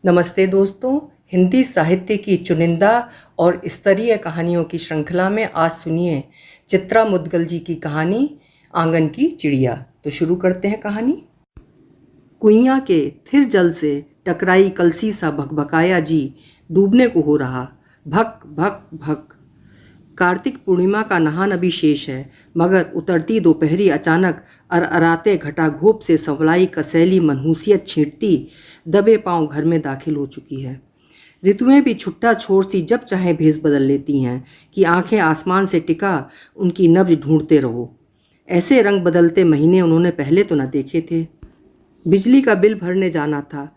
नमस्ते दोस्तों। हिंदी साहित्य की चुनिंदा और स्तरीय कहानियों की श्रृंखला में आज सुनिए चित्रा मुद्गल जी की कहानी आंगन की चिड़िया। तो शुरू करते हैं कहानी। कुइयाँ के थिर जल से टकराई कलसी सा भकभकाया जी डूबने को हो रहा। भक भक भक। कार्तिक पूर्णिमा का नहान अभी शेष है, मगर उतरती दोपहरी अचानक अराते घटाघोप से संवलाई कसैली मनहूसियत छींटती दबे पांव घर में दाखिल हो चुकी है। ऋतुएं भी छुट्टा छोर सी जब चाहे भेस बदल लेती हैं कि आंखें आसमान से टिका उनकी नब्ज ढूंढते रहो। ऐसे रंग बदलते महीने उन्होंने पहले तो न देखे थे। बिजली का बिल भरने जाना था,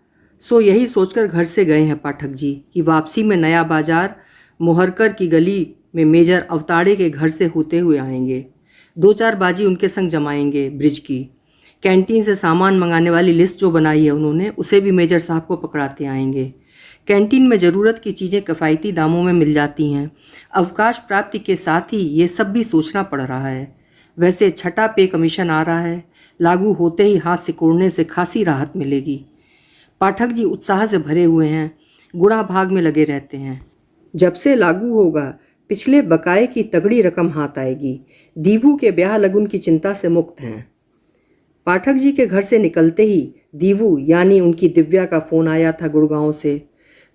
सो यही सोचकर घर से गए हैं पाठक जी कि वापसी में नया बाजार मोहरकर की गली में मेजर अवताड़े के घर से होते हुए आएंगे। 2-4 बाजी उनके संग जमाएंगे ब्रिज की। कैंटीन से सामान मंगाने वाली लिस्ट जो बनाई है उन्होंने, उसे भी मेजर साहब को पकड़ाते आएंगे। कैंटीन में ज़रूरत की चीज़ें किफ़ायती दामों में मिल जाती हैं। अवकाश प्राप्ति के साथ ही ये सब भी सोचना पड़ रहा है। वैसे छठा पे कमीशन आ रहा है, लागू होते ही हाथ सिकोड़ने से खासी राहत मिलेगी। पाठक जी उत्साह से भरे हुए हैं, गुणा भाग में लगे रहते हैं। जब से लागू होगा पिछले बकाए की तगड़ी रकम हाथ आएगी। दीवू के ब्याह लगन की चिंता से मुक्त हैं। पाठक जी के घर से निकलते ही दीवू यानी उनकी दिव्या का फ़ोन आया था गुड़गांव से।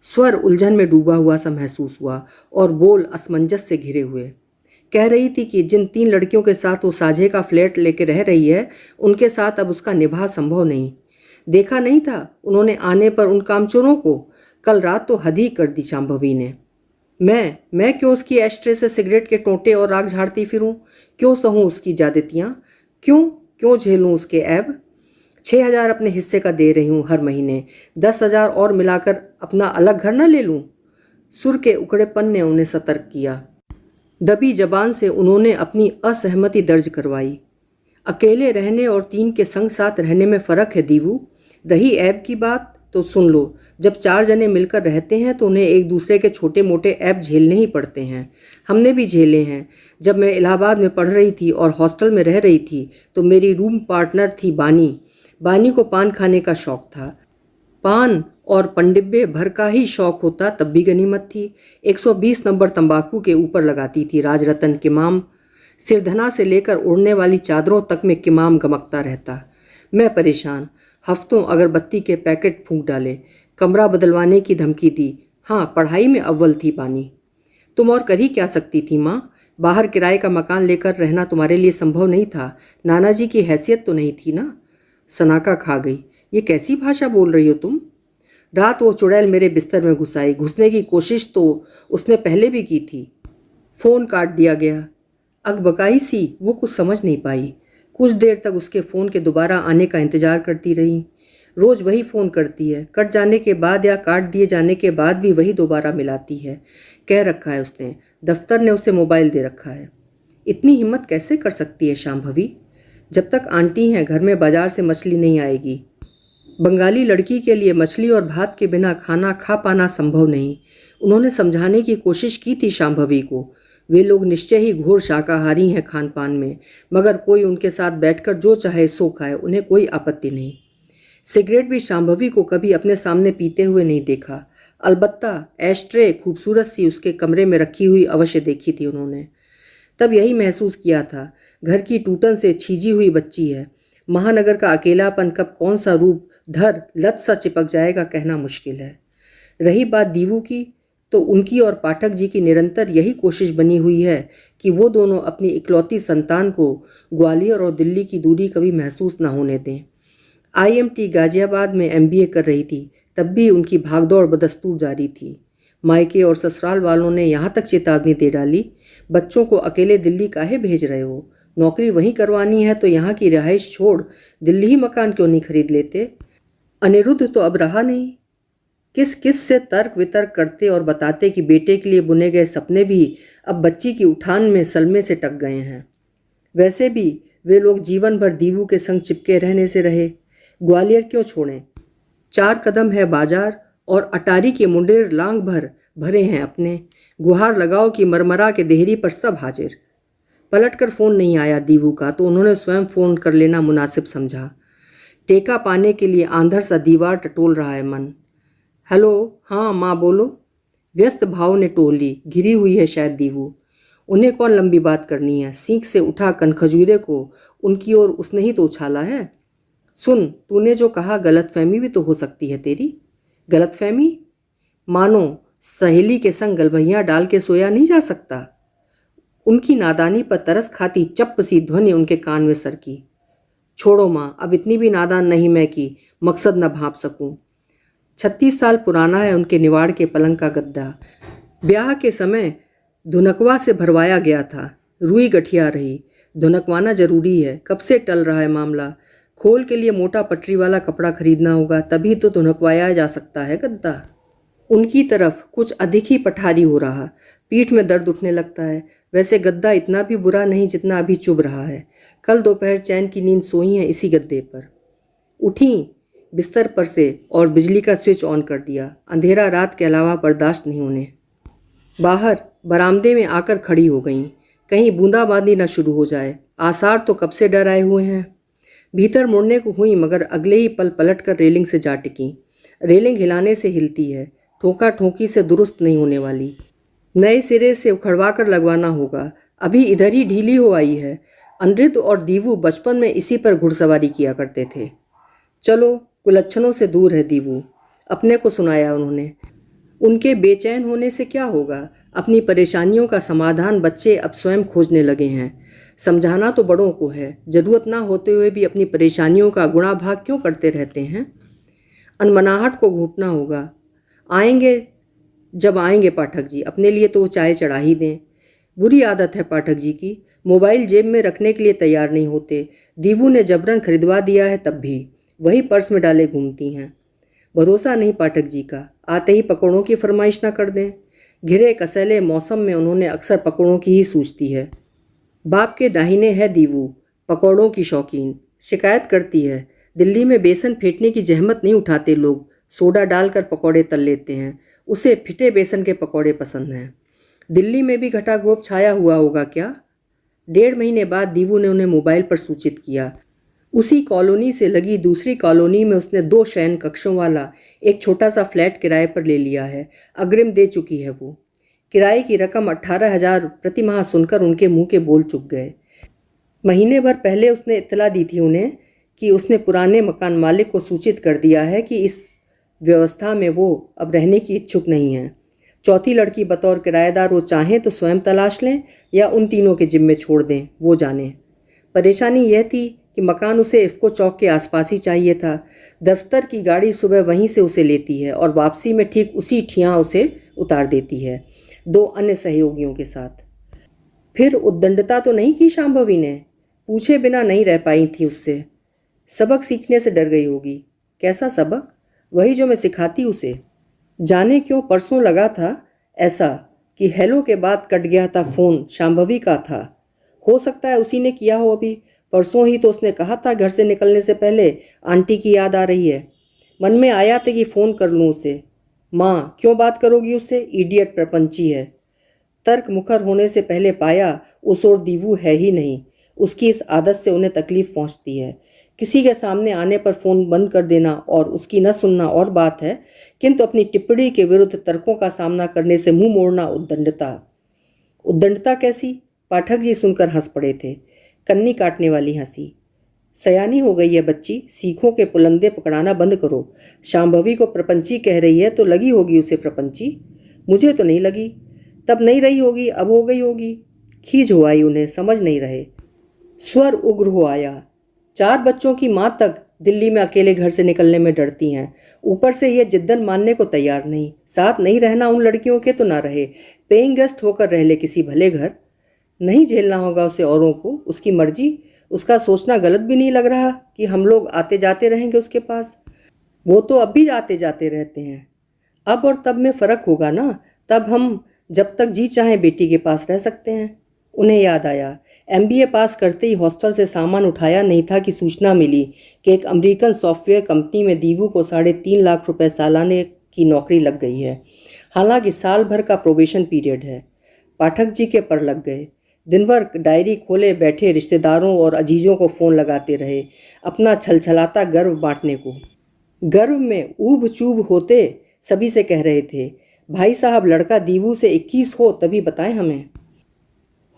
स्वर उलझन में डूबा हुआ सा महसूस हुआ और बोल असमंजस से घिरे हुए। कह रही थी कि जिन 3 लड़कियों के साथ वो साझे का फ्लैट लेके रह रही है, उनके साथ अब उसका निभाह संभव नहीं। देखा नहीं था उन्होंने आने पर उन कामचोरों को? कल रात तो हद ही कर दी शांभवी ने। मैं क्यों उसकी एस्ट्रे से सिगरेट के टोंटे और राख झाड़ती फिरूं? क्यों सहूं उसकी ज्यादतियां? क्यों झेलूं उसके ऐब? 6,000 अपने हिस्से का दे रही हूं हर महीने। 10,000 और मिलाकर अपना अलग घर न ले लूं? सुर के उकड़ेपन ने उन्हें सतर्क किया। दबी जबान से उन्होंने अपनी असहमति दर्ज करवाई। अकेले रहने और 3 के संग साथ रहने में फ़र्क है दीवू। रही ऐब की बात तो सुन लो, जब 4 जने मिलकर रहते हैं तो उन्हें एक दूसरे के छोटे मोटे ऐब झेलने ही पड़ते हैं। हमने भी झेले हैं। जब मैं इलाहाबाद में पढ़ रही थी और हॉस्टल में रह रही थी तो मेरी रूम पार्टनर थी बानी को पान खाने का शौक़ था। पान और पनडिब्बे भर का ही शौक़ होता तब भी गनीमत थी। 120 नंबर तंबाकू के ऊपर लगाती थी राजरतन किमाम। सिरधना से लेकर उड़ने वाली चादरों तक में किमाम गमकता रहता। मैं परेशान, हफ्तों अगरबत्ती के पैकेट फूंक डाले, कमरा बदलवाने की धमकी दी। हाँ, पढ़ाई में अव्वल थी बानी। तुम और कर ही क्या सकती थी माँ? बाहर किराए का मकान लेकर रहना तुम्हारे लिए संभव नहीं था। नाना जी की हैसियत तो नहीं थी ना। सनाका खा गई। ये कैसी भाषा बोल रही हो तुम? रात वो चुड़ैल मेरे बिस्तर में घुस आई। घुसने की कोशिश तो उसने पहले भी की थी। फ़ोन काट दिया गया। अकबकाई सी वो कुछ समझ नहीं पाई। कुछ देर तक उसके फ़ोन के दोबारा आने का इंतज़ार करती रही। रोज़ वही फ़ोन करती है, कट जाने के बाद या काट दिए जाने के बाद भी वही दोबारा मिलाती है। कह रखा है उसने, दफ्तर ने उसे मोबाइल दे रखा है। इतनी हिम्मत कैसे कर सकती है शांभवी? जब तक आंटी हैं घर में बाजार से मछली नहीं आएगी। बंगाली लड़की के लिए मछली और भात के बिना खाना खा पाना संभव नहीं। उन्होंने समझाने की कोशिश की थी शांभवी को। वे लोग निश्चय ही घोर शाकाहारी हैं खान पान में, मगर कोई उनके साथ बैठकर जो चाहे सो खाए, उन्हें कोई आपत्ति नहीं। सिगरेट भी शांभवी को कभी अपने सामने पीते हुए नहीं देखा। अलबत्ता एस्ट्रे खूबसूरत सी उसके कमरे में रखी हुई अवश्य देखी थी उन्होंने। तब यही महसूस किया था, घर की टूटन से छीजी हुई बच्ची है। महानगर का अकेलापन कब कौन सा रूप धर लत सा चिपक जाएगा कहना मुश्किल है। रही बात दीवू की, तो उनकी और पाठक जी की निरंतर यही कोशिश बनी हुई है कि वो दोनों अपनी इकलौती संतान को ग्वालियर और दिल्ली की दूरी कभी महसूस न होने दें। IMT गाजियाबाद में MBA कर रही थी, तब भी उनकी भागदौड़ बदस्तूर जारी थी। मायके और ससुराल वालों ने यहाँ तक चेतावनी दे डाली, बच्चों को अकेले दिल्ली काहे भेज रहे हो? नौकरी वहीं करवानी है तो यहाँ की रिहाइश छोड़ दिल्ली ही मकान क्यों नहीं खरीद लेते? अनिरुद्ध तो अब रहा नहीं। किस किस से तर्क वितर्क करते और बताते कि बेटे के लिए बुने गए सपने भी अब बच्ची की उठान में सलमे से टक गए हैं। वैसे भी वे लोग जीवन भर दीवू के संग चिपके रहने से रहे। ग्वालियर क्यों छोड़ें? 4 कदम है बाजार और अटारी के मुंडेर लांग भर भरे हैं अपने। गुहार लगाओ कि मरमरा के देहरी पर सब हाजिर। पलटकर फ़ोन नहीं आया दीवू का तो उन्होंने स्वयं फ़ोन कर लेना मुनासिब समझा। टेका पाने के लिए आंधर सा दीवार टटोल रहा है मन। हेलो, हाँ माँ बोलो। व्यस्त भाव ने टोल ली। घिरी हुई है शायद दीवू। उन्हें कौन लंबी बात करनी है। सीख से उठा कनखजूरे को उनकी ओर उसने ही तो उछाला है। सुन, तूने जो कहा गलतफहमी भी तो हो सकती है तेरी। गलतफहमी? मानो सहेली के संग गलबहियां डाल के सोया नहीं जा सकता। उनकी नादानी पर तरस खाती चप्प सी ध्वनि उनके कान में सरकी। छोड़ो माँ, अब इतनी भी नादान नहीं मैं कि मकसद न भांप सकूं। 36 साल पुराना है उनके निवाड़ के पलंग का गद्दा। ब्याह के समय धुनकवा से भरवाया गया था। रुई गठिया रही। धुनकवाना जरूरी है। कब से टल रहा है मामला। खोल के लिए मोटा पटरी वाला कपड़ा खरीदना होगा, तभी तो धुनकवाया जा सकता है गद्दा। उनकी तरफ कुछ अधिक ही पठारी हो रहा। पीठ में दर्द उठने लगता है। वैसे गद्दा इतना भी बुरा नहीं जितना अभी चुभ रहा है। कल दोपहर चैन की नींद सोई हैं इसी गद्दे पर। उठी बिस्तर पर से और बिजली का स्विच ऑन कर दिया। अंधेरा रात के अलावा बर्दाश्त नहीं उन्हें। बाहर बरामदे में आकर खड़ी हो गईं। कहीं बूंदाबांदी न शुरू हो जाए। आसार तो कब से डर आए हुए हैं। भीतर मुड़ने को हुई मगर अगले ही पल पलट कर रेलिंग से जा टिकी। रेलिंग हिलाने से हिलती है, ठोका ठोकी से दुरुस्त नहीं होने वाली। नए सिरे से उखड़वा कर लगवाना होगा। अभी इधर ही ढीली हो आई है। अनिरुद्ध और दीवू बचपन में इसी पर घुड़सवारी किया करते थे। चलो, कुलच्छनों से दूर है दीवू, अपने को सुनाया उन्होंने। उनके बेचैन होने से क्या होगा। अपनी परेशानियों का समाधान बच्चे अब स्वयं खोजने लगे हैं। समझाना तो बड़ों को है। जरूरत ना होते हुए भी अपनी परेशानियों का गुणा भाग क्यों करते रहते हैं। अनमनाहट को घूटना होगा। आएंगे जब आएंगे पाठक जी, अपने लिए तो वो चाय चढ़ा ही दें। बुरी आदत है पाठक जी की। मोबाइल जेब में रखने के लिए तैयार नहीं होते। दीवू ने जबरन खरीदवा दिया है तब भी वही पर्स में डाले घूमती हैं। भरोसा नहीं पाठक जी का। आते ही पकौड़ों की फरमाइश ना कर दें। घिरे कसैले मौसम में उन्होंने अक्सर पकौड़ों की ही सूझती है। बाप के दाहिने है दीवू, पकौड़ों की शौकीन। शिकायत करती है, दिल्ली में बेसन फेंटने की जहमत नहीं उठाते लोग, सोडा डालकर पकौड़े तल लेते हैं। उसे फिटे बेसन के पकौड़े पसंद हैं। दिल्ली में भी घटाघोप छाया हुआ होगा क्या। 1.5 महीने बाद दीवू ने उन्हें मोबाइल पर सूचित किया। उसी कॉलोनी से लगी दूसरी कॉलोनी में उसने 2 शयन कक्षों वाला एक छोटा सा फ्लैट किराए पर ले लिया है। अग्रिम दे चुकी है वो। किराए की रकम 18,000 प्रति माह सुनकर उनके मुंह के बोल चुक गए। महीने भर पहले उसने इत्तला दी थी उन्हें कि उसने पुराने मकान मालिक को सूचित कर दिया है कि इस व्यवस्था में वो अब रहने की इच्छुक नहीं है। चौथी लड़की बतौर किराएदार वो चाहें तो स्वयं तलाश लें या उन तीनों के जिम्मे छोड़ दें, वो जाने। परेशानी यह थी कि मकान उसे इफ़को चौक के आसपास ही चाहिए था। दफ्तर की गाड़ी सुबह वहीं से उसे लेती है और वापसी में ठीक उसी ठियाँ उसे उतार देती है, 2 अन्य सहयोगियों के साथ। फिर उद्दंडता तो नहीं की शांभवी ने। पूछे बिना नहीं रह पाई थी उससे। सबक सीखने से डर गई होगी। कैसा सबक? वही जो मैं सिखाती उसे। जाने क्यों परसों लगा था ऐसा कि हेलो के बाद कट गया था फ़ोन शांभवी का था। हो सकता है उसी ने किया हो। अभी परसों ही तो उसने कहा था घर से निकलने से पहले आंटी की याद आ रही है। मन में आया था कि फ़ोन कर लूँ उसे। माँ क्यों बात करोगी उससे, इडियट प्रपंची है। तर्क मुखर होने से पहले पाया उस ओर दीवू है ही नहीं। उसकी इस आदत से उन्हें तकलीफ पहुंचती है। किसी के सामने आने पर फ़ोन बंद कर देना और उसकी न सुनना और बात है, किंतु अपनी टिप्पणी के विरुद्ध तर्कों का सामना करने से मुंह मोड़ना उद्दंडता। उद्दंडता कैसी? पाठक जी सुनकर हंस पड़े थे। कन्नी काटने वाली हंसी। सयानी हो गई है बच्ची, सीखों के पुलंदे पकड़ाना बंद करो। शांभवी को प्रपंची कह रही है तो लगी होगी उसे प्रपंची। मुझे तो नहीं लगी। तब नहीं रही होगी, अब हो गई होगी। खीज हो आई उन्हें, समझ नहीं रहे। स्वर उग्र हो आया। 4 बच्चों की माँ तक दिल्ली में अकेले घर से निकलने में डरती हैं। ऊपर से ये जिद्दन मानने को तैयार नहीं। साथ नहीं रहना उन लड़कियों के तो ना रहे, पेइंग गेस्ट होकर रह ले किसी भले घर। नहीं झेलना होगा उसे औरों को, उसकी मर्जी। उसका सोचना गलत भी नहीं लग रहा कि हम लोग आते जाते रहेंगे उसके पास। वो तो अब भी आते जाते रहते हैं। अब और तब में फ़र्क होगा ना। तब हम जब तक जी चाहें बेटी के पास रह सकते हैं। उन्हें याद आया, MBA पास करते ही हॉस्टल से सामान उठाया नहीं था कि सूचना मिली कि एक अमेरिकन सॉफ्टवेयर कंपनी में दीवू को 3.5 लाख रुपए सालाने की नौकरी लग गई है। हालांकि साल भर का प्रोबेशन पीरियड है। पाठक जी के पर लग गए। दिन भर डायरी खोले बैठे रिश्तेदारों और अजीजों को फ़ोन लगाते रहे, अपना छलछलाता गर्व बांटने को। गर्व में ऊब चूब होते सभी से कह रहे थे, भाई साहब लड़का दीवू से 21 हो तभी बताएं हमें।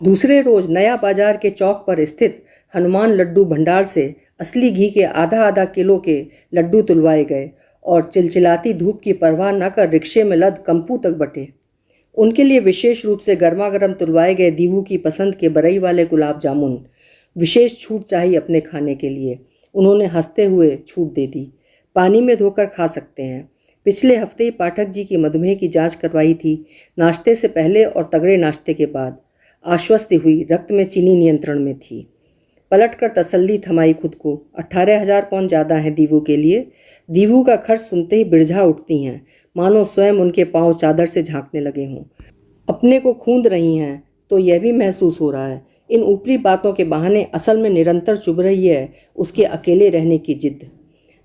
दूसरे रोज नया बाजार के चौक पर स्थित हनुमान लड्डू भंडार से असली घी के आधा आधा किलो के लड्डू तुलवाए गए और चिलचिलाती धूप की परवाह न कर रिक्शे में लद कंपू तक बटे। उनके लिए विशेष रूप से गर्मा गर्म तुलवाए गए दीवू की पसंद के बरई वाले गुलाब जामुन। विशेष छूट चाहिए अपने खाने के लिए, उन्होंने हंसते हुए छूट दे दी। पानी में धोकर खा सकते हैं। पिछले हफ्ते ही पाठक जी की मधुमेह की जांच करवाई थी, नाश्ते से पहले और तगड़े नाश्ते के बाद। आश्वस्ति हुई, रक्त में चीनी नियंत्रण में थी। पलट कर तसल्ली थमाई खुद को। 18,000 कौन ज़्यादा है दीवू के लिए। दीवू का खर्च सुनते ही बिरझा उठती हैं, मानो स्वयं उनके पांव चादर से झांकने लगे हों। अपने को खूंद रही हैं तो यह भी महसूस हो रहा है, इन ऊपरी बातों के बहाने असल में निरंतर चुभ रही है उसके अकेले रहने की जिद।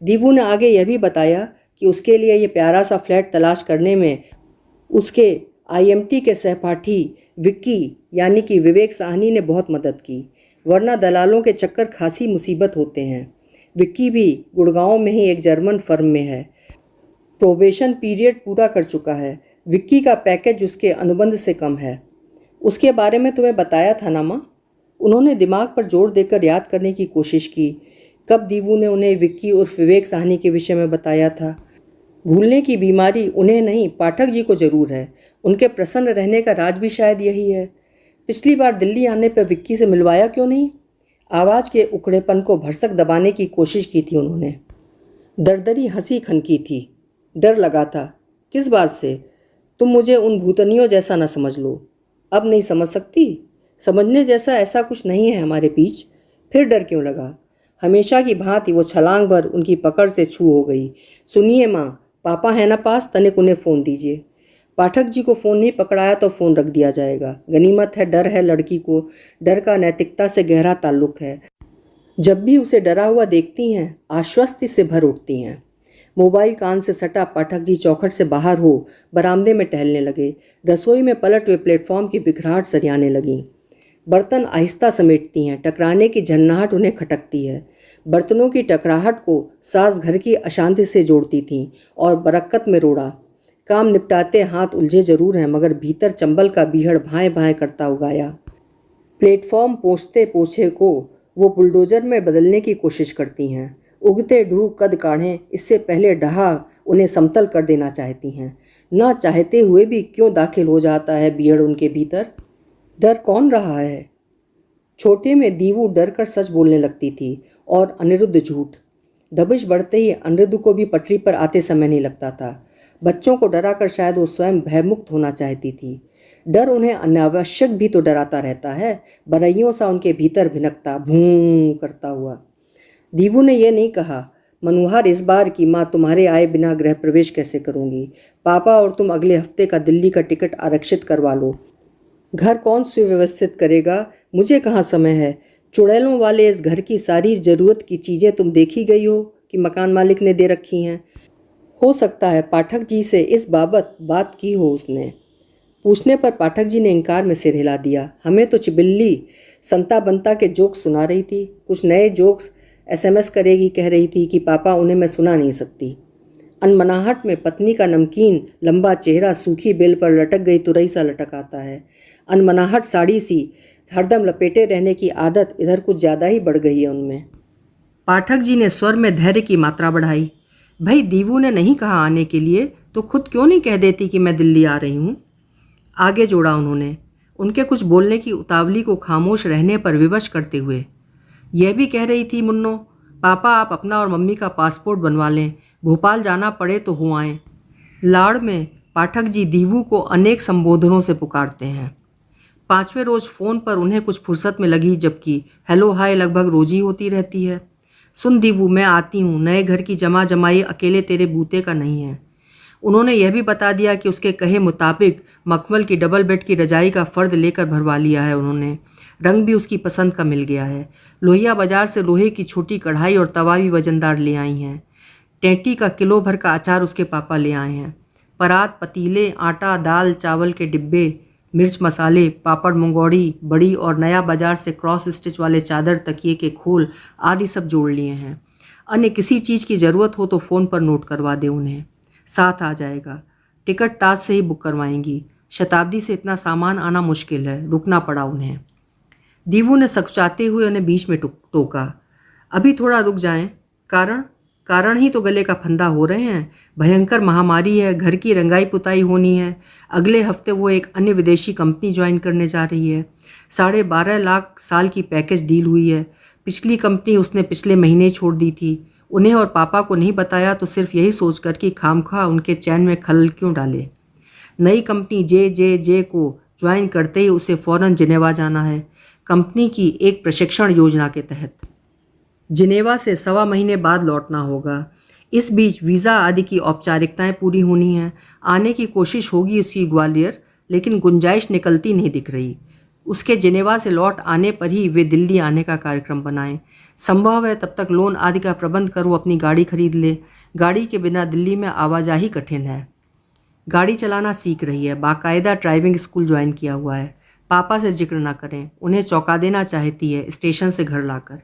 दीवू ने आगे यह भी बताया कि उसके लिए ये प्यारा सा फ्लैट तलाश करने में उसके IMT के सहपाठी विक्की यानी कि विवेक साहनी ने बहुत मदद की, वरना दलालों के चक्कर खासी मुसीबत होते हैं। विक्की भी गुड़गांव में ही एक जर्मन फर्म में है, प्रोबेशन पीरियड पूरा कर चुका है। विक्की का पैकेज उसके अनुबंध से कम है। उसके बारे में तुम्हें बताया था ना माँ? उन्होंने दिमाग पर जोर देकर याद करने की कोशिश की। कब दीवू ने उन्हें विक्की और विवेक साहनी के विषय में बताया था? भूलने की बीमारी उन्हें नहीं, पाठक जी को जरूर है। उनके प्रसन्न रहने का राज भी शायद यही है। पिछली बार दिल्ली आने पर विक्की से मिलवाया क्यों नहीं? आवाज़ के उखड़ेपन को भरसक दबाने की कोशिश की थी उन्होंने। दरदरी हंसी खनकी थी। डर लगा था। किस बात से? तुम मुझे उन भूतनियों जैसा न समझ लो। अब नहीं समझ सकती? समझने जैसा ऐसा कुछ नहीं है हमारे बीच। फिर डर क्यों लगा? हमेशा की भांति वो छलांग भर उनकी पकड़ से छू हो गई। सुनिए माँ, पापा है ना पास, तनिक उन्हें फ़ोन दीजिए। पाठक जी को फ़ोन नहीं पकड़ाया तो फ़ोन रख दिया जाएगा। गनीमत है, डर है लड़की को। डर का नैतिकता से गहरा ताल्लुक है। जब भी उसे डरा हुआ देखती हैं, आश्वस्ति से भर उठती हैं। मोबाइल कान से सटा पाठक जी चौखट से बाहर हो बरामदे में टहलने लगे। रसोई में पलट हुए प्लेटफॉर्म की बिखराहट सरियाने लगीं। बर्तन आहिस्ता समेटती हैं, टकराने की झन्नाहट उन्हें खटकती है। बर्तनों की टकराहट को सास घर की अशांति से जोड़ती थीं और बरक्कत में रोड़ा। काम निपटाते हाथ उलझे जरूर हैं, मगर भीतर चंबल का बीहड़ भाएं भाएं करता उगाया। प्लेटफॉर्म पोंछते पोछे को वो बुलडोजर में बदलने की कोशिश करती हैं। उगते ढूह कद काढ़ें, इससे पहले ढहा उन्हें समतल कर देना चाहती हैं। न चाहते हुए भी क्यों दाखिल हो जाता है बीहड़ उनके भीतर। डर कौन रहा है? छोटे में दीवू डर कर सच बोलने लगती थी और अनिरुद्ध झूठ। दबिश बढ़ते ही अनिरुद्ध को भी पटरी पर आते समय नहीं लगता था। बच्चों को डराकर शायद वो स्वयं भयमुक्त होना चाहती थी। डर उन्हें अनावश्यक भी तो डराता रहता है, बरइयों सा उनके भीतर भिनकता भूं करता हुआ। दीवू ने यह नहीं कहा, मनोहर इस बार की माँ तुम्हारे आए बिना गृह प्रवेश कैसे करूँगी। पापा और तुम अगले हफ्ते का दिल्ली का टिकट आरक्षित करवा लो। घर कौन सुव्यवस्थित करेगा? मुझे कहाँ समय है। चुड़ैलों वाले इस घर की सारी ज़रूरत की चीज़ें तुम देखी गई हो कि मकान मालिक ने दे रखी हैं। हो सकता है पाठक जी से इस बाबत बात की हो उसने। पूछने पर पाठक जी ने इनकार में सिर हिला दिया। हमें तो चिबिल्ली संता बनता के जोक्स सुना रही थी। कुछ नए जोक्स SMS करेगी कह रही थी कि पापा उन्हें मैं सुना नहीं सकती। अनमनाहट में पत्नी का नमकीन लंबा चेहरा सूखी बेल पर लटक गई तुरई सा लटक आता है। अनमनाहट साड़ी सी हरदम लपेटे रहने की आदत इधर कुछ ज़्यादा ही बढ़ गई है उनमें। पाठक जी ने स्वर में धैर्य की मात्रा बढ़ाई। भाई दीवू ने नहीं कहा आने के लिए तो खुद क्यों नहीं कह देती कि मैं दिल्ली आ रही हूँ? आगे जोड़ा उन्होंने, उनके कुछ बोलने की उतावली को खामोश रहने पर विवश करते हुए। यह भी कह रही थी मुन्नो, पापा आप अपना और मम्मी का पासपोर्ट बनवा लें, भोपाल जाना पड़े तो हो आएँ। लाड़ में पाठक जी दीवू को अनेक संबोधनों से पुकारते हैं। 5वें रोज़ फ़ोन पर उन्हें कुछ फुर्सत में लगी, जबकि हेलो हाय लगभग रोज ही होती रहती है। सुन दीवू, मैं आती हूँ, नए घर की जमा जमाई अकेले तेरे बूते का नहीं है। उन्होंने यह भी बता दिया कि उसके कहे मुताबिक मखमल की डबल बेड की रजाई का फ़र्द लेकर भरवा लिया है उन्होंने। रंग भी उसकी पसंद का मिल गया है। लोहिया बाजार से लोहे की छोटी कढ़ाई और तवा भी वजनदार ले आई हैं। टेंटी का किलो भर का अचार उसके पापा ले आए हैं। परात, पतीले, आटा, दाल, चावल के डिब्बे, मिर्च मसाले, पापड़, मुंगौड़ी, बड़ी और नया बाजार से क्रॉस स्टिच वाले चादर, तकिए के खोल आदि सब जोड़ लिए हैं। अन्य किसी चीज़ की ज़रूरत हो तो फ़ोन पर नोट करवा दे उन्हें। साथ आ जाएगा। टिकट ताज से ही बुक करवाएंगी। शताब्दी से इतना सामान आना मुश्किल है, रुकना पड़ा उन्हें। दीवू ने सकुचाते हुए उन्हें बीच में टोका। अभी थोड़ा रुक जाएं। कारण कारण ही तो गले का फंदा हो रहे हैं। भयंकर महामारी है, घर की रंगाई पुताई होनी है। अगले हफ्ते वो एक अन्य विदेशी कंपनी ज्वाइन करने जा रही है। 12.5 लाख साल की पैकेज डील हुई है। पिछली कंपनी उसने पिछले महीने छोड़ दी थी। उन्हें और पापा को नहीं बताया तो सिर्फ यही सोचकर कि खामखा उनके चैन में खलल क्यों डाले। नई कंपनी जे को ज्वाइन करते ही उसे फ़ौरन जिनेवा जाना है, कंपनी की एक प्रशिक्षण योजना के तहत। जिनेवा से 1.25 महीने बाद लौटना होगा। इस बीच वीज़ा आदि की औपचारिकताएं पूरी होनी हैं। आने की कोशिश होगी उसकी ग्वालियर, लेकिन गुंजाइश निकलती नहीं दिख रही। उसके जिनेवा से लौट आने पर ही वे दिल्ली आने का कार्यक्रम बनाएं। संभव है तब तक लोन आदि का प्रबंध कर वो अपनी गाड़ी खरीद ले। गाड़ी के बिना दिल्ली में आवाजाही कठिन है। गाड़ी चलाना सीख रही है, बाकायदा ड्राइविंग स्कूल ज्वाइन किया हुआ है। पापा से जिक्र ना करें, उन्हें चौंका देना चाहती है स्टेशन से घर लाकर।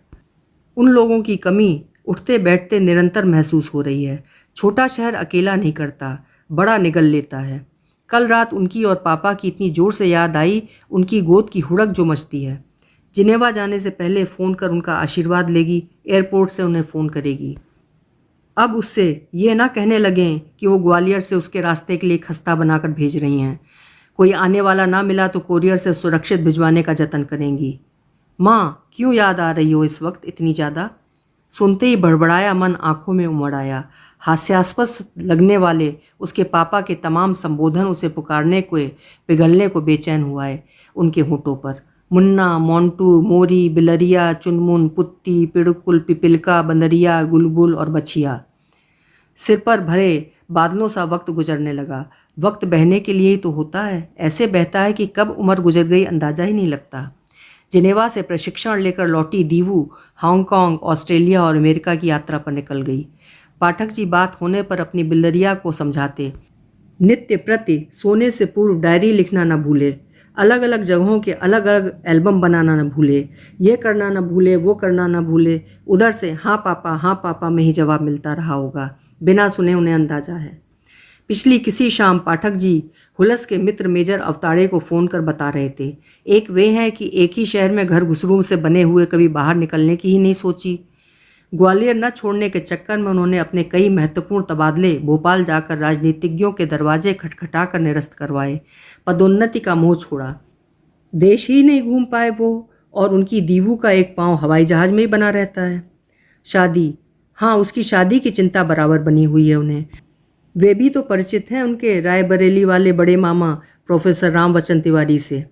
उन लोगों की कमी उठते बैठते निरंतर महसूस हो रही है। छोटा शहर अकेला नहीं करता, बड़ा निगल लेता है। कल रात उनकी और पापा की इतनी ज़ोर से याद आई, उनकी गोद की हुड़क जो मचती है। जिनेवा जाने से पहले फ़ोन कर उनका आशीर्वाद लेगी, एयरपोर्ट से उन्हें फ़ोन करेगी। अब उससे ये ना कहने लगें कि वो ग्वालियर से उसके रास्ते के लिए खस्ता बनाकर भेज रही हैं। कोई आने वाला ना मिला तो कोरियर से सुरक्षित भिजवाने का जतन करेंगी। माँ, क्यों याद आ रही हो इस वक्त इतनी ज़्यादा? सुनते ही बड़बड़ाया मन आंखों में उमड़ आया। हास्यास्पद लगने वाले उसके पापा के तमाम संबोधन उसे पुकारने को पिघलने को बेचैन हुआ है उनके होठों पर। मुन्ना, मोंटू, मोरी, बिलरिया, चुनमुन, पुत्ती, पिड़कुल, पिपिलका, बंदरिया, गुलबुल और बछिया। सिर पर भरे बादलों सा वक्त गुजरने लगा। वक्त बहने के लिए ही तो होता है, ऐसे बहता है कि कब उम्र गुजर गई अंदाज़ा ही नहीं लगता। जिनेवा से प्रशिक्षण लेकर लौटी दीवू हांगकांग, ऑस्ट्रेलिया और अमेरिका की यात्रा पर निकल गई। पाठक जी बात होने पर अपनी बिल्लरिया को समझाते, नित्य प्रति सोने से पूर्व डायरी लिखना न भूले, अलग अलग जगहों के अलग अलग एल्बम बनाना न भूले, ये करना न भूले, वो करना न भूले। उधर से हाँ पापा में ही जवाब मिलता रहा होगा। बिना सुने उन्हें अंदाजा है। पिछली किसी शाम पाठक जी हुलस के मित्र मेजर अवताड़े को फ़ोन कर बता रहे थे। एक वे हैं कि एक ही शहर में घर घुसरूम से बने हुए कभी बाहर निकलने की ही नहीं सोची। ग्वालियर न छोड़ने के चक्कर में उन्होंने अपने कई महत्वपूर्ण तबादले भोपाल जाकर राजनीतिज्ञों के दरवाजे खटखटा कर निरस्त करवाए। पदोन्नति का मोह छोड़ा। देश ही नहीं घूम पाए वो, और उनकी दीवू का एक पाँव हवाई जहाज़ में ही बना रहता है। शादी, हाँ, उसकी शादी की चिंता बराबर बनी हुई है उन्हें। वे भी तो परिचित हैं उनके रायबरेली वाले बड़े मामा प्रोफेसर रामवचन तिवारी से।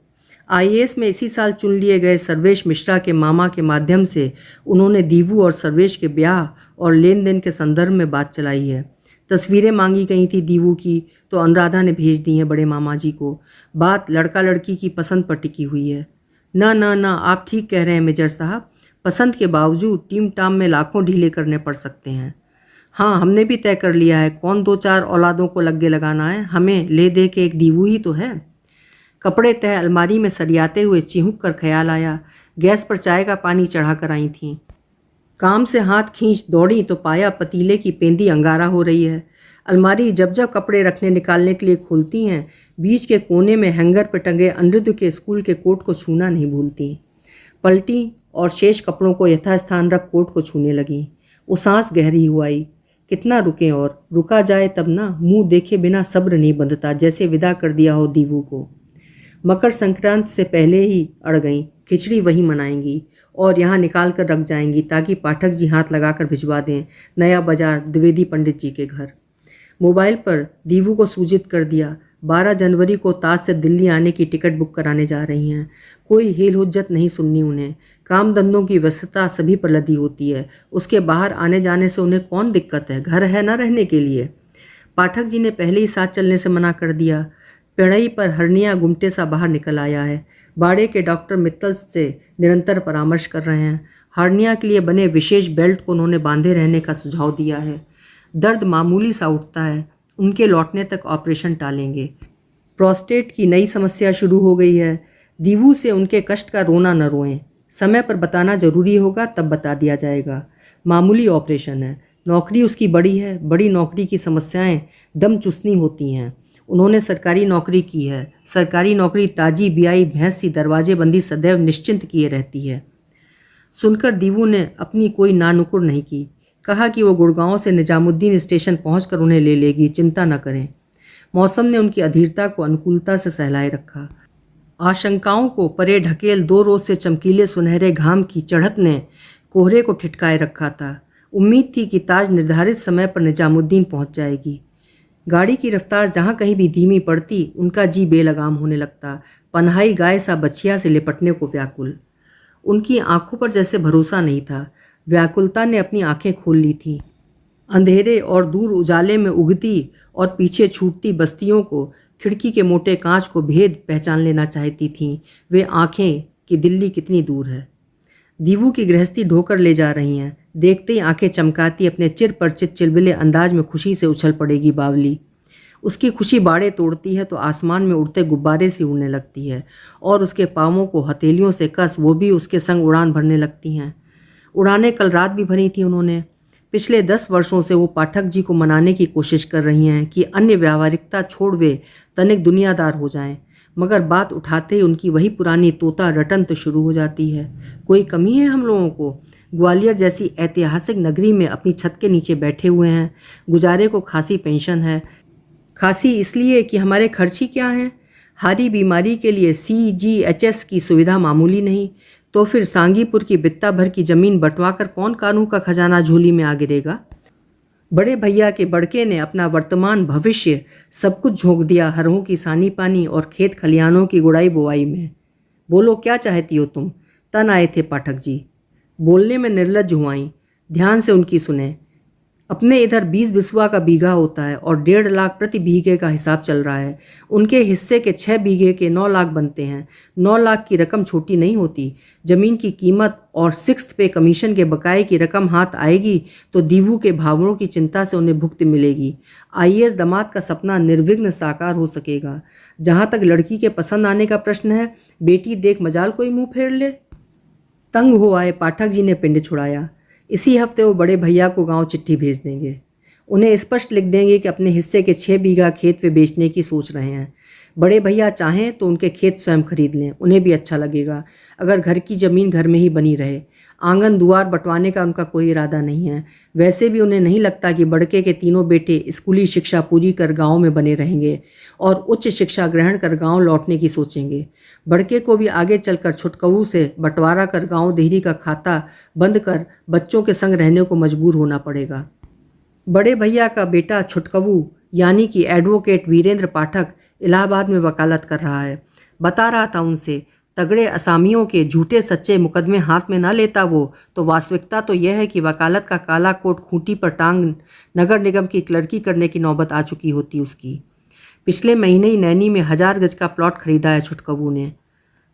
आईएएस में इसी साल चुन लिए गए सर्वेश मिश्रा के मामा के माध्यम से उन्होंने दीवू और सर्वेश के ब्याह और लेन देन के संदर्भ में बात चलाई है। तस्वीरें मांगी गई थी दीवू की, तो अनुराधा ने भेज दी हैं बड़े मामा जी को। बात लड़का लड़की की पसंद पर टिकी हुई है। ना, आप ठीक कह रहे हैं मेजर साहब। पसंद के बावजूद टीम टाम में लाखों ढीले करने पड़ सकते हैं। हाँ, हमने भी तय कर लिया है, कौन 2-4 औलादों को लग्गे लगाना है। हमें ले दे के एक दीवू ही तो है। कपड़े तह अलमारी में सरियाते हुए चिहुक कर ख्याल आया। गैस पर चाय का पानी चढ़ा कर आई थीं। काम से हाथ खींच दौड़ी तो पाया पतीले की पेंदी अंगारा हो रही है। अलमारी जब जब कपड़े रखने निकालने के लिए खोलती हैं, बीच के कोने में हैंगर पर टंगे अनिरुद्ध के स्कूल के कोट को छूना नहीं भूलती। पलटी और शेष कपड़ों को यथास्थान रख कोट को छूने लगी। वो सांस गहरी हुई। कितना रुकें, और रुका जाए तब ना। मुंह देखे बिना सब्र नहीं बंधता, जैसे विदा कर दिया हो दीवू को। मकर संक्रांति से पहले ही अड़ गईं। खिचड़ी वहीं मनाएंगी और यहाँ निकाल कर रख जाएंगी ताकि पाठक जी हाथ लगाकर भिजवा दें। नया बाजार, द्विवेदी पंडित जी के घर। मोबाइल पर दीवू को सूचित कर दिया, 12 जनवरी को ताज से दिल्ली आने की टिकट बुक कराने जा रही हैं। कोई हेल हुज्जत नहीं सुननी उन्हें। काम धंधों की व्यस्तता सभी पर लदी होती है। उसके बाहर आने जाने से उन्हें कौन दिक्कत है, घर है ना रहने के लिए। पाठक जी ने पहले ही साथ चलने से मना कर दिया। पिड़ई पर हरनिया गुमटे सा बाहर निकल आया है। बाड़े के डॉक्टर मित्तल से निरंतर परामर्श कर रहे हैं। हरनिया के लिए बने विशेष बेल्ट को उन्होंने बांधे रहने का सुझाव दिया है। दर्द मामूली सा उठता है, उनके लौटने तक ऑपरेशन टालेंगे। प्रोस्टेट की नई समस्या शुरू हो गई है। दीवू से उनके कष्ट का रोना न रोएं। समय पर बताना जरूरी होगा, तब बता दिया जाएगा। मामूली ऑपरेशन है, नौकरी उसकी बड़ी है, बड़ी नौकरी की समस्याएं दम चुसनी होती हैं। उन्होंने सरकारी नौकरी की है। सरकारी नौकरी ताजी बियाई भैंस सी दरवाजे बंदी सदैव निश्चिंत किए रहती है। सुनकर दीवू ने अपनी कोई नानुकुर नहीं की। कहा कि वो गुड़गांव से निजामुद्दीन स्टेशन पहुंचकर उन्हें ले लेगी, चिंता न करें। मौसम ने उनकी अधीरता को अनुकूलता से सहलाए रखा। आशंकाओं को परे ढकेल 2 रोज से चमकीले सुनहरे घाम की चढ़त ने कोहरे को ठिठकाए रखा था। उम्मीद थी कि ताज निर्धारित समय पर निजामुद्दीन पहुंच जाएगी। गाड़ी की रफ्तार जहां कहीं भी धीमी पड़ती, उनका जी बेलगाम होने लगता, पनहाई गाय सा बछिया से लिपटने को व्याकुल। उनकी आंखों पर जैसे भरोसा नहीं था। व्याकुलता ने अपनी आंखें खोल ली थीं। अंधेरे और दूर उजाले में उगती और पीछे छूटती बस्तियों को, खिड़की के मोटे कांच को भेद पहचान लेना चाहती थीं। वे आंखें कि दिल्ली कितनी दूर है। दीवू की गृहस्थी ढोकर ले जा रही हैं। देखते ही आंखें चमकाती अपने चिर परिचित चिलबिले अंदाज में खुशी से उछल पड़ेगी बावली। उसकी खुशी बाड़े तोड़ती है तो आसमान में उड़ते गुब्बारे सी उड़ने लगती है और उसके पाँवों को हथेलियों से कस वो भी उसके संग उड़ान भरने लगती हैं। उड़ानें कल रात भी भरी थी उन्होंने। पिछले 10 वर्षों से वो पाठक जी को मनाने की कोशिश कर रही हैं कि अन्य व्यावहारिकता छोड़ वे तनिक दुनियादार हो जाएं, मगर बात उठाते ही उनकी वही पुरानी तोता रटंत शुरू हो जाती है। कोई कमी है हम लोगों को? ग्वालियर जैसी ऐतिहासिक नगरी में अपनी छत के नीचे बैठे हुए हैं। गुजारे को खासी पेंशन है। खासी इसलिए कि हमारे खर्च ही क्या हैं। हारी बीमारी के लिए CGHS की सुविधा मामूली नहीं, तो फिर सांगीपुर की बित्ता भर की ज़मीन बंटवा कर कौन कानून का खजाना झोली में आ गिरेगा। बड़े भैया के बड़के ने अपना वर्तमान भविष्य सब कुछ झोंक दिया हरों की सानी पानी और खेत खलिहानों की गुड़ाई बुआई में। बोलो क्या चाहती हो तुम? तन आए थे पाठक जी। बोलने में निर्लज्ज हुआई। ध्यान से उनकी सुने। अपने इधर 20 बिस्वा का बीघा होता है और 1.5 लाख प्रति बीघे का हिसाब चल रहा है। उनके हिस्से के 6 बीघे के 9 लाख बनते हैं। 9 लाख की रकम छोटी नहीं होती। जमीन की कीमत और 6th पे कमीशन के बकाये की रकम हाथ आएगी तो दीवू के भावों की चिंता से उन्हें भुक्ति मिलेगी। IAS दामाद का सपना निर्विघ्न साकार हो सकेगा। जहाँ तक लड़की के पसंद आने का प्रश्न है, बेटी देख मजाल कोई मुंह फेर ले। तंग हो आए पाठक जी ने पिंड छुड़ाया। इसी हफ्ते वो बड़े भैया को गांव चिट्ठी भेज देंगे। उन्हें स्पष्ट लिख देंगे कि अपने हिस्से के 6 बीघा खेत वे बेचने की सोच रहे हैं। बड़े भैया चाहें तो उनके खेत स्वयं खरीद लें, उन्हें भी अच्छा लगेगा अगर घर की ज़मीन घर में ही बनी रहे। आंगन दुआर बंटवाने का उनका कोई इरादा नहीं है। वैसे भी उन्हें नहीं लगता कि बड़के के तीनों बेटे स्कूली शिक्षा पूरी कर गाँव में बने रहेंगे और उच्च शिक्षा ग्रहण कर गाँव लौटने की सोचेंगे। बड़के को भी आगे चलकर छुटकऊ से बंटवारा कर गाँव देहरी का खाता बंद कर बच्चों के संग रहने को मजबूर होना पड़ेगा। बड़े भैया का बेटा छुटकऊ यानी कि एडवोकेट वीरेंद्र पाठक इलाहाबाद में वकालत कर रहा है। बता रहा था उनसे, तगड़े असामियों के झूठे सच्चे मुकदमे हाथ में ना लेता वो तो वास्तविकता तो यह है कि वकालत का काला कोट खूंटी पर टांग नगर निगम की क्लर्की करने की नौबत आ चुकी होती उसकी। पिछले महीने ही नैनी में 1000 गज का प्लॉट खरीदा है छुटकऊ ने।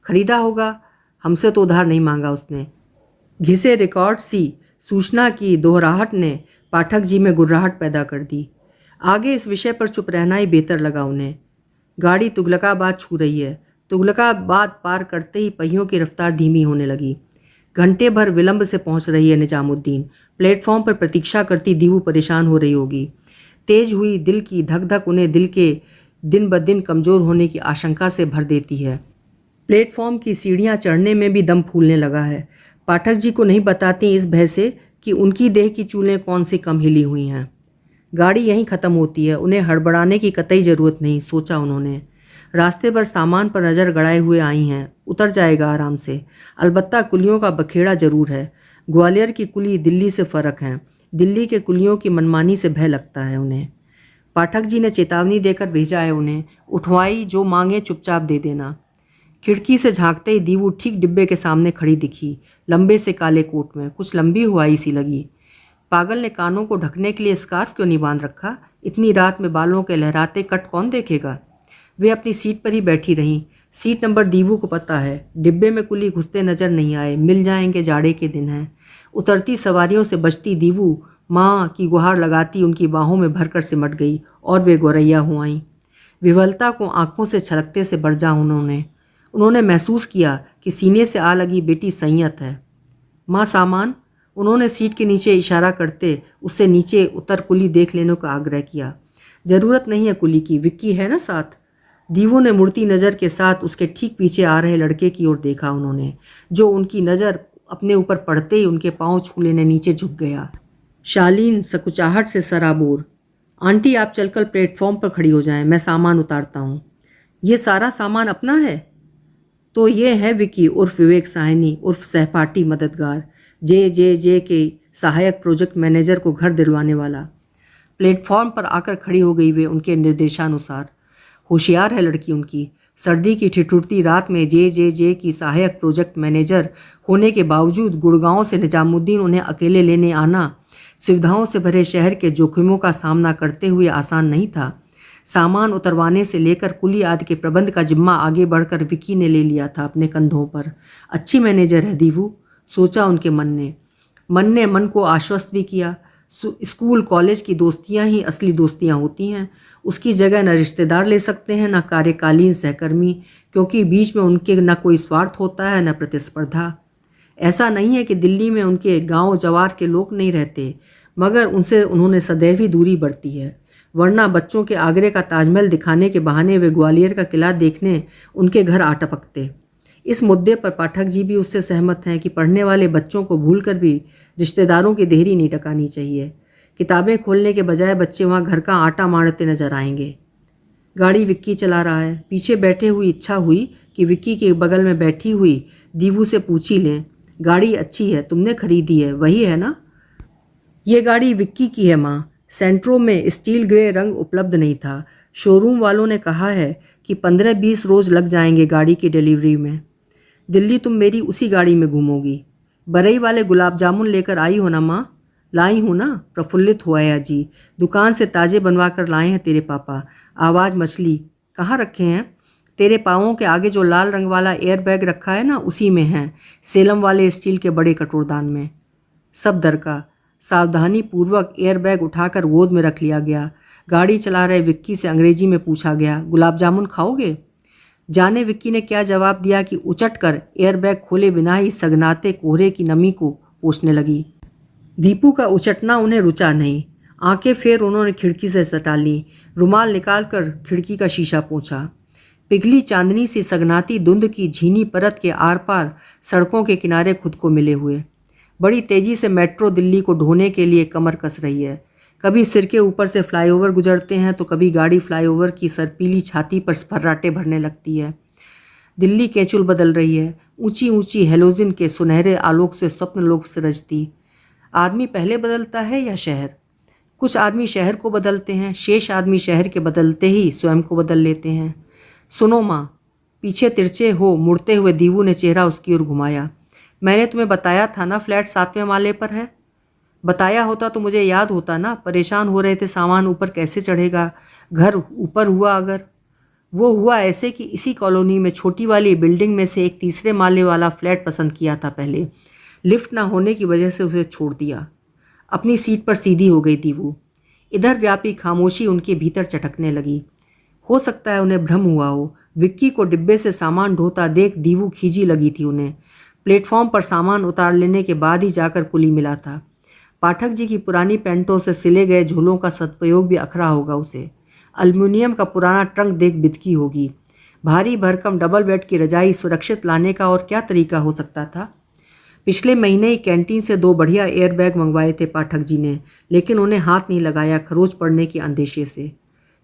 खरीदा होगा, हमसे तो उधार नहीं मांगा उसने। घिसे रिकॉर्ड सी सूचना की दोहराहट ने पाठक जी में गुर्राहट पैदा कर दी। आगे इस विषय पर चुप रहना ही बेहतर लगा उन्हें। गाड़ी तुगलकाबाद छू रही है। तुगलकाबाद पार करते ही पहियों की रफ्तार धीमी होने लगी। घंटे भर विलंब से पहुंच रही है निजामुद्दीन। प्लेटफॉर्म पर प्रतीक्षा करती दीवू परेशान हो रही होगी। तेज हुई दिल की धक धक उन्हें दिल के दिन ब दिन कमज़ोर होने की आशंका से भर देती है। प्लेटफॉर्म की सीढ़ियां चढ़ने में भी दम फूलने लगा है। पाठक जी को नहीं बताती इस भय से कि उनकी देह की चूलें कौन सी कम हिली हुई हैं। गाड़ी यहीं ख़त्म होती है, उन्हें हड़बड़ाने की कतई ज़रूरत नहीं, सोचा उन्होंने। रास्ते पर सामान पर नज़र गड़ाए हुए आई हैं, उतर जाएगा आराम से। अलबत्ता कुलियों का बखेड़ा जरूर है। ग्वालियर की कुली दिल्ली से फ़र्क है। दिल्ली के कुलियों की मनमानी से भय लगता है उन्हें। पाठक जी ने चेतावनी देकर भेजा है उन्हें, उठवाई जो मांगे चुपचाप दे देना। खिड़की से झांकते ही दीवू ठीक डिब्बे के सामने खड़ी दिखी, लंबे से काले कोट में, कुछ लंबी हुआई सी लगी। पागल ने कानों को ढकने के लिए स्कार्फ क्यों नहीं बांध रखा? इतनी रात में बालों के लहराते कट कौन देखेगा? वे अपनी सीट पर ही बैठी रहीं। सीट नंबर दीवू को पता है। डिब्बे में कुली घुसते नजर नहीं आए, मिल जाएंगे, जाड़े के दिन हैं। उतरती सवारियों से बचती दीवू माँ की गुहार लगाती उनकी बाहों में भरकर सिमट गई और वे गोरैया हुआईं। विवलता को आंखों से छलकते से बरजा उन्होंने महसूस किया कि सीने से आ लगी बेटी संयत है। माँ सामान, उन्होंने सीट के नीचे इशारा करते उससे नीचे उतर कुली देख लेने का आग्रह किया। ज़रूरत नहीं है कुली की, विक्की है ना साथ। दीवू ने मुड़ती नज़र के साथ उसके ठीक पीछे आ रहे लड़के की ओर देखा उन्होंने, जो उनकी नज़र अपने ऊपर पड़ते ही उनके पाँव छू लेने नीचे झुक गया। शालीन सकुचाहट से सराबोर, आंटी आप चलकर प्लेटफॉर्म पर खड़ी हो जाएं, मैं सामान उतारता हूँ। ये सारा सामान अपना है? तो ये है विकी उर्फ विवेक साहनी उर्फ सहपाठी मददगार, जे के सहायक प्रोजेक्ट मैनेजर को घर दिलवाने वाला। प्लेटफॉर्म पर आकर खड़ी हो गई वे उनके निर्देशानुसार। होशियार है लड़की उनकी। सर्दी की ठिठुरती रात में जे की सहायक प्रोजेक्ट मैनेजर होने के बावजूद गुड़गांव से निजामुद्दीन उन्हें अकेले लेने आना सुविधाओं से भरे शहर के जोखिमों का सामना करते हुए आसान नहीं था। सामान उतरवाने से लेकर कुली आदि के प्रबंध का जिम्मा आगे बढ़कर विकी ने ले लिया था अपने कंधों पर। अच्छी मैनेजर है दीवू, सोचा उनके मन ने मन को आश्वस्त भी किया। स्कूल कॉलेज की दोस्तियां ही असली दोस्तियां होती हैं। उसकी जगह न रिश्तेदार ले सकते हैं न कार्यकालीन सहकर्मी, क्योंकि बीच में उनके न कोई स्वार्थ होता है न प्रतिस्पर्धा। ऐसा नहीं है कि दिल्ली में उनके गांव जवार के लोग नहीं रहते, मगर उनसे उन्होंने सदैव ही दूरी बरती है। वरना बच्चों के आगरे का ताजमहल दिखाने के बहाने वे ग्वालियर का किला देखने उनके घर आ टपकते। इस मुद्दे पर पाठक जी भी उससे सहमत हैं कि पढ़ने वाले बच्चों को भूलकर भी रिश्तेदारों की देहरी नहीं टकानी चाहिए। किताबें खोलने के बजाय बच्चे वहाँ घर का आटा मारते नजर आएंगे। गाड़ी विक्की चला रहा है। पीछे बैठे हुई इच्छा हुई कि विक्की के बगल में बैठी हुई दीवू से पूछ ही लें, गाड़ी अच्छी है, तुमने खरीदी है, वही है ना? ये गाड़ी विक्की की है माँ। सेंट्रो में स्टील ग्रे रंग उपलब्ध नहीं था। शोरूम वालों ने कहा है कि 15-20 रोज़ लग जाएंगे गाड़ी की डिलीवरी में। दिल्ली तुम मेरी उसी गाड़ी में घूमोगी। बरई वाले गुलाब जामुन लेकर आई हो ना माँ? लाई हूँ ना, प्रफुल्लित हुआ है जी। दुकान से ताज़े बनवा कर लाए हैं तेरे पापा। आवाज़ मछली कहाँ रखे हैं? तेरे पाँवों के आगे जो लाल रंग वाला एयर बैग रखा है ना, उसी में है, सेलम वाले स्टील के बड़े कटोरदान में। सब दर का। सावधानी पूर्वक एयर बैग उठाकर गोद में रख लिया गया। गाड़ी चला रहे विक्की से अंग्रेजी में पूछा गया, गुलाब जामुन खाओगे? जाने विक्की ने क्या जवाब दिया कि उचट कर एयर बैग खोले बिना ही सगनाते कोहरे की नमी को पोंछने लगी। दीपू का उचटना उन्हें रुचा नहीं। आंखें फेर उन्होंने खिड़की से सटा ली। रुमाल निकालकर खिड़की का शीशा पोंछा। पिघली चांदनी सी सगनाती धुंध की झीनी परत के आर पार सड़कों के किनारे खुद को मिले हुए। बड़ी तेजी से मेट्रो दिल्ली को ढोने के लिए कमर कस रही है। कभी सिर के ऊपर से फ्लाईओवर गुजरते हैं तो कभी गाड़ी फ्लाईओवर की सरपीली छाती पर फर्राटे भरने लगती है। दिल्ली केचुल बदल रही है। ऊंची ऊंची हेलोजिन के सुनहरे आलोक से स्वप्न लोक सृजती। आदमी पहले बदलता है या शहर? कुछ आदमी शहर को बदलते हैं, शेष आदमी शहर के बदलते ही स्वयं को बदल लेते हैं। सुनो माँ, पीछे तिरछे हो मुड़ते हुए दीवू ने चेहरा उसकी ओर घुमाया। मैंने तुम्हें बताया था ना फ्लैट 7वें माले पर है। बताया होता तो मुझे याद होता ना। परेशान हो रहे थे सामान ऊपर कैसे चढ़ेगा, घर ऊपर हुआ अगर। वो हुआ ऐसे कि इसी कॉलोनी में छोटी वाली बिल्डिंग में से एक 3रे माले वाला फ्लैट पसंद किया था पहले। लिफ्ट ना होने की वजह से उसे छोड़ दिया। अपनी सीट पर सीधी हो गई दीवू। इधर व्यापी खामोशी उनके भीतर चटकने लगी। हो सकता है उन्हें भ्रम हुआ हो। विक्की को डिब्बे से सामान ढोता देख दीवू खींची लगी थी उन्हें। प्लेटफॉर्म पर सामान उतार लेने के बाद ही जाकर कुली मिला था। पाठक जी की पुरानी पैंटों से सिले गए झोलों का सदुपयोग भी अखरा होगा उसे। एल्युमिनियम का पुराना ट्रंक देख बिदकी होगी। भारी भरकम डबल बेड की रजाई सुरक्षित लाने का और क्या तरीका हो सकता था? पिछले महीने ही कैंटीन से 2 बढ़िया एयर बैग मंगवाए थे पाठक जी ने, लेकिन उन्हें हाथ नहीं लगाया खरोच पड़ने के अंदेशे से।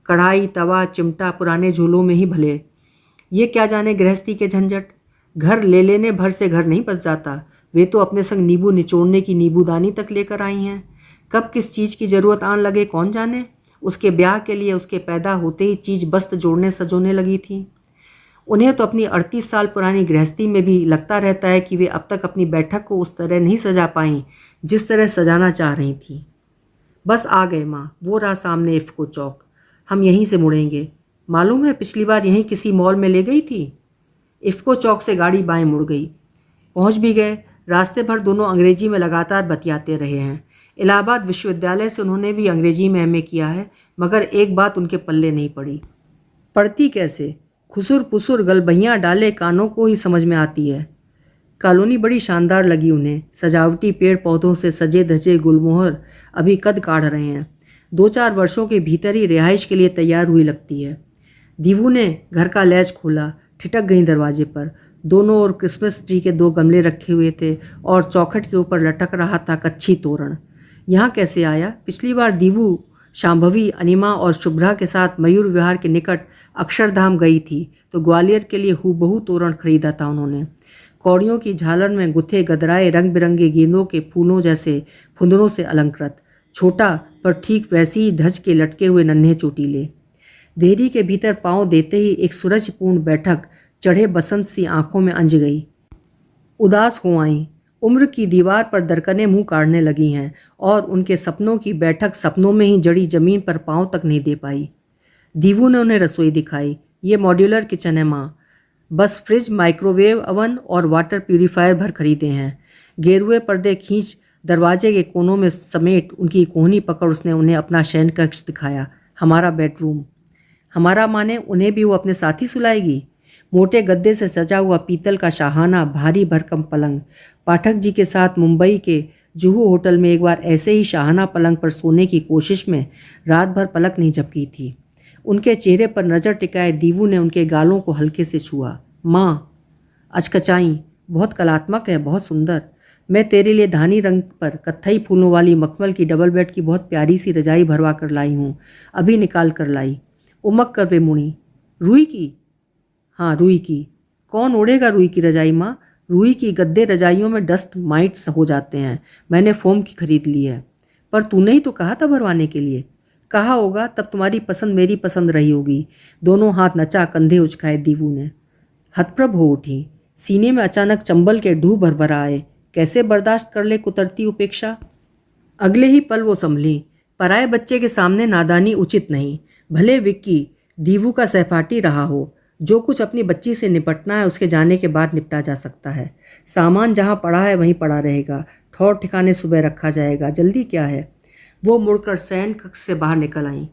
कढ़ाई तवा चिमटा पुराने झोलों में ही भले। ये क्या जाने गृहस्थी के झंझट। घर ले लेने भर से घर नहीं बस जाता। वे तो अपने संग नींबू निचोड़ने की नींबूदानी तक लेकर आई हैं। कब किस चीज़ की ज़रूरत आने लगे कौन जाने। उसके ब्याह के लिए उसके पैदा होते ही चीज़ बस्त जोड़ने सजोने लगी थी। उन्हें तो अपनी 38 साल पुरानी गृहस्थी में भी लगता रहता है कि वे अब तक अपनी बैठक को उस तरह नहीं सजा पाईं जिस तरह सजाना चाह रही थी। बस आ गए माँ, वो रहा सामने इफ़को चौक। हम यहीं से मुड़ेंगे। मालूम है पिछली बार यहीं किसी मॉल में ले गई थी। इफ़को चौक से गाड़ी बाएं मुड़ गई। पहुंच भी गए। रास्ते भर दोनों अंग्रेजी में लगातार बतियाते रहे हैं। इलाहाबाद विश्वविद्यालय से उन्होंने भी अंग्रेजी में एमए किया है, मगर एक बात उनके पल्ले नहीं पड़ी। पढ़ती कैसे? खुसुर पुसुर गलबहियाँ डाले कानों को ही समझ में आती है। कॉलोनी बड़ी शानदार लगी उन्हें। सजावटी पेड़ पौधों से सजे धजे गुलमोहर अभी कद काढ़ रहे हैं। 2-4 वर्षों के भीतर ही रिहाइश के लिए तैयार हुई लगती है। दीवू ने घर का लैच खोला, ठिठक गई दरवाजे पर। दोनों ओर क्रिसमस ट्री के 2 गमले रखे हुए थे और चौखट के ऊपर लटक रहा था कच्छी तोरण। यहाँ कैसे आया? पिछली बार दीवू शांभवी, अनिमा और शुभ्रा के साथ मयूर विहार के निकट अक्षरधाम गई थी तो ग्वालियर के लिए हूबहू तोरण खरीदा था उन्होंने। कौड़ियों की झालर में गुथे गदराए रंग बिरंगे गेंदों के फूलों जैसे फुंदरों से अलंकृत, छोटा पर ठीक वैसी ही धज के लटके हुए नन्हे चोटीले। देहरी के भीतर पांव देते ही एक सूरजपूर्ण बैठक चढ़े बसंत सी आंखों में अंज गई। उदास हो आईं। उम्र की दीवार पर दरकने मुंह काढ़ने लगी हैं और उनके सपनों की बैठक सपनों में ही जड़ी जमीन पर पांव तक नहीं दे पाई। दीवू ने उन्हें रसोई दिखाई। ये मॉड्यूलर किचन है माँ, बस फ्रिज, माइक्रोवेव अवन और वाटर प्यूरीफायर भर खरीदे हैं। गेरुए पर्दे खींच दरवाजे के कोनों में समेट उनकी कोहनी पकड़ उसने उन्हें अपना शयन कक्ष दिखाया। हमारा बेडरूम। हमारा माने उन्हें भी वो अपने साथ ही सुलाएगी। मोटे गद्दे से सजा हुआ पीतल का शाहाना भारी भरकम पलंग। पाठक जी के साथ मुंबई के जुहू होटल में एक बार ऐसे ही शाहाना पलंग पर सोने की कोशिश में रात भर पलक नहीं झपकी थी। उनके चेहरे पर नज़र टिकाए दीवू ने उनके गालों को हल्के से छुआ। माँ, अचकचाई, बहुत कलात्मक है, बहुत सुंदर। मैं तेरे लिए धानी रंग पर कत्थई फूलों वाली मखमल की डबल बेड की बहुत प्यारी सी रजाई भरवा कर लाई हूँ, अभी निकाल कर लाई। उमक कर वे मुड़ी। रुई की? हाँ, रुई की। कौन ओढ़ेगा रुई की रजाई माँ? रुई की गद्दे रजाइयों में डस्ट माइट्स हो जाते हैं। मैंने फोम की खरीद ली है। पर तूने ही तो कहा था भरवाने के लिए। कहा होगा, तब तुम्हारी पसंद मेरी पसंद रही होगी। दोनों हाथ नचा कंधे उचकाए दीवू ने। हतप्रभ हो उठी। सीने में अचानक चंबल के ढूह भरभर आए। कैसे बर्दाश्त कर ले कुतरती उपेक्षा। अगले ही पल वो संभली। पराए बच्चे के सामने नादानी उचित नहीं। भले विक्की दीवू का सहपाठी रहा हो, जो कुछ अपनी बच्ची से निपटना है उसके जाने के बाद निपटा जा सकता है। सामान जहाँ पड़ा है वहीं पड़ा रहेगा। ठौर ठिकाने सुबह रखा जाएगा। जल्दी क्या है? वो मुड़कर शयन कक्ष से बाहर निकल आईं।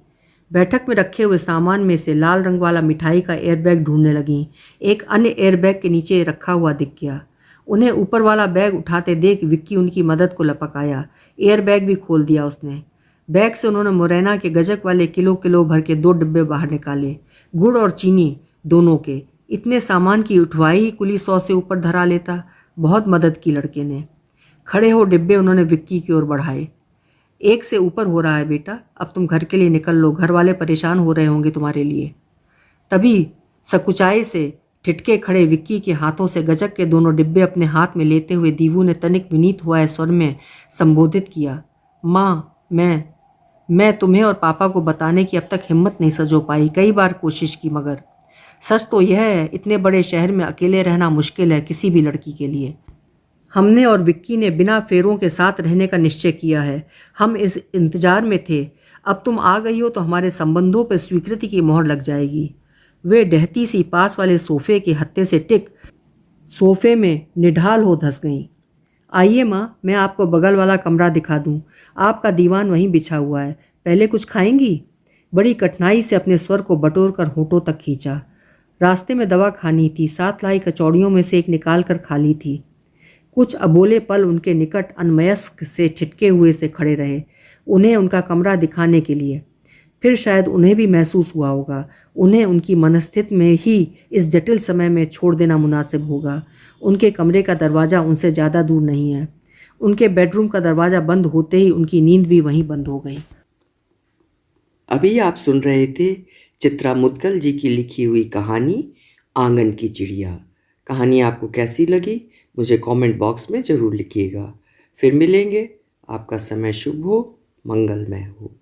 बैठक में रखे हुए सामान में से लाल रंग वाला मिठाई का एयरबैग ढूंढने लगीं। एक अन्य एयरबैग के नीचे रखा हुआ दिख गया। उन्हें ऊपर वाला बैग उठाते देख विक्की उनकी मदद को लपक आया। एयरबैग भी खोल दिया उसने। बैग से उन्होंने मुरैना के गजक वाले किलो किलो भर के 2 डिब्बे बाहर निकाले, गुड़ और चीनी दोनों के। इतने सामान की उठवाई ही कुली 100 से ऊपर धरा लेता। बहुत मदद की लड़के ने। खड़े हो डिब्बे उन्होंने विक्की की ओर बढ़ाए। 1 से ऊपर हो रहा है बेटा, अब तुम घर के लिए निकल लो, घर वाले परेशान हो रहे होंगे तुम्हारे लिए। तभी सकुचाई से ठिठके खड़े विक्की के हाथों से गजक के दोनों डिब्बे अपने हाथ में लेते हुए दीवू ने तनिक विनीत हुआ स्वर में संबोधित किया। माँ, मैं तुम्हें और पापा को बताने की अब तक हिम्मत नहीं सजो पाई। कई बार कोशिश की, मगर सच तो यह है, इतने बड़े शहर में अकेले रहना मुश्किल है किसी भी लड़की के लिए। हमने और विक्की ने बिना फेरों के साथ रहने का निश्चय किया है। हम इस इंतजार में थे। अब तुम आ गई हो तो हमारे संबंधों पर स्वीकृति की मोहर लग जाएगी। वे डहती सी पास वाले सोफे के हत्थे से टिक सोफे में निढाल हो धंस गईं। आइए माँ, मैं आपको बगल वाला कमरा दिखा दूँ। आपका दीवान वहीं बिछा हुआ है। पहले कुछ खाएंगी? बड़ी कठिनाई से अपने स्वर को बटोर कर होठों तक खींचा। रास्ते में दवा खानी थी। 7 लाई कचौड़ियों में से एक निकाल कर खा ली थी। कुछ अबोले पल उनके निकट अनमयस्क से ठिठके हुए से खड़े रहे, उन्हें उनका कमरा दिखाने के लिए। फिर शायद उन्हें भी महसूस हुआ होगा, उन्हें उनकी मनस्थिति में ही इस जटिल समय में छोड़ देना मुनासिब होगा। उनके कमरे का दरवाज़ा उनसे ज़्यादा दूर नहीं है। उनके बेडरूम का दरवाज़ा बंद होते ही उनकी नींद भी वहीं बंद हो गई। अभी आप सुन रहे थे चित्रा मुद्गल जी की लिखी हुई कहानी आंगन की चिड़िया। कहानी आपको कैसी लगी मुझे कमेंट बॉक्स में ज़रूर लिखिएगा। फिर मिलेंगे। आपका समय शुभ हो, मंगलमय हो।